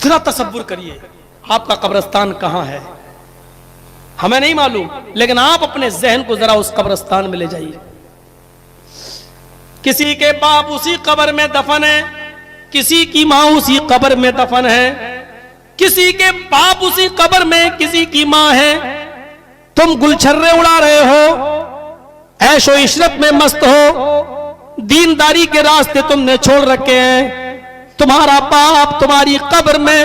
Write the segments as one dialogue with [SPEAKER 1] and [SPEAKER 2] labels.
[SPEAKER 1] ذرا تصور کریے آپ کا قبرستان کہاں ہے، ہمیں نہیں معلوم، لیکن آپ اپنے ذہن کو ذرا اس قبرستان میں لے جائیے. کسی کے باپ اسی قبر میں دفن ہے، کسی کی ماں اسی قبر میں دفن ہے، کسی کے باپ اسی قبر میں کسی کی ماں ہے. تم گلچھرے اڑا رہے ہو، عیش و عشرت میں مست ہو، دینداری کے راستے تم نے چھوڑ رکھے ہیں. تمہارا باپ تمہاری قبر میں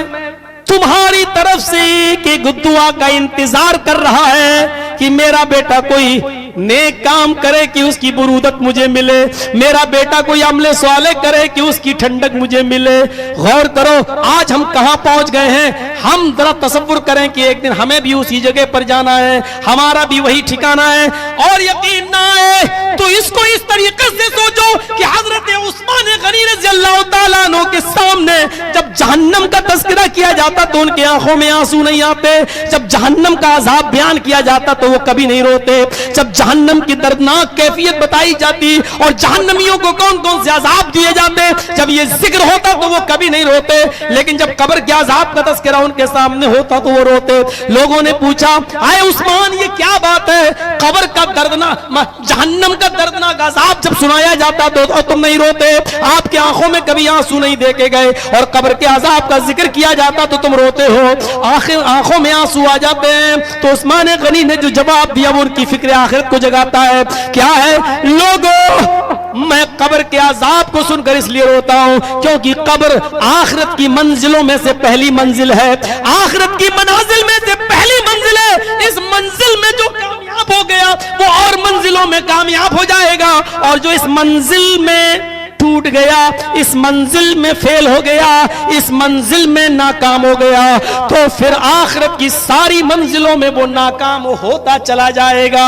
[SPEAKER 1] تمہاری طرف سے ایک دعا کا انتظار کر رہا ہے کہ میرا بیٹا کوئی نیک کام کرے کہ اس کی برودت مجھے ملے، میرا بیٹا کوئی عمل صالح کرے کہ اس کی ٹھنڈک مجھے ملے. غور کرو آج ہم کہاں پہنچ گئے ہیں. ہم ذرا تصور کریں کہ ایک دن ہمیں بھی اسی جگہ پر جانا ہے، ہمارا بھی وہی ٹھکانہ ہے. اور یقین نہ آئے تو اس کو اس طریقے سے سوچو کہ حضرت عثمان غنی رضی اللہ تعالیٰ عنہ کے سامنے جب جہنم کا تذکرہ کیا جاتا تو ان کی آنکھوں میں آنسو نہیں آتے، جب جہنم کا عذاب بیان کیا جاتا تو وہ کبھی نہیں روتے، جب جہنم کی دردناک کیفیت بتائی جاتی اور جہنمیوں کو کون کون سے عذاب دیے جاتے جب یہ ذکر ہوتا تو وہ کبھی نہیں روتے. لیکن جب قبر کے عذاب کا تذکرہ ان کے سامنے ہوتا تو وہ روتے. لوگوں نے پوچھا اے عثمان یہ کیا بات ہے، قبر کا دردناک جہنم کا دردناک عذاب جب سنایا جاتا تو تم نہیں روتے، آپ کی آنکھوں میں کبھی آنسو نہیں دیکھے گئے، اور قبر کے عذاب کا ذکر کیا جاتا تو تم روتے ہو، آخر آنکھوں میں آنسو آ جاتے ہیں. تو عثمان غنی نے جو جواب دیا وہ ان کی فکر آخرت کو جگاتا ہے. کیا ہے؟ لوگوں میں قبر کے عذاب کو سن کر اس لیے روتا ہوں کیونکہ قبر آخرت کی منزلوں میں سے پہلی منزل ہے، آخرت کی منازل میں سے پہلی منزل ہے. اس منزل میں جو کامیاب ہو گیا وہ اور منزلوں میں کامیاب ہو جائے گا، اور جو اس منزل میں ٹوٹ گیا، اس منزل میں فیل ہو گیا، اس منزل میں ناکام ہو گیا تو پھر آخرت کی ساری منزلوں میں وہ ناکام ہوتا چلا جائے گا.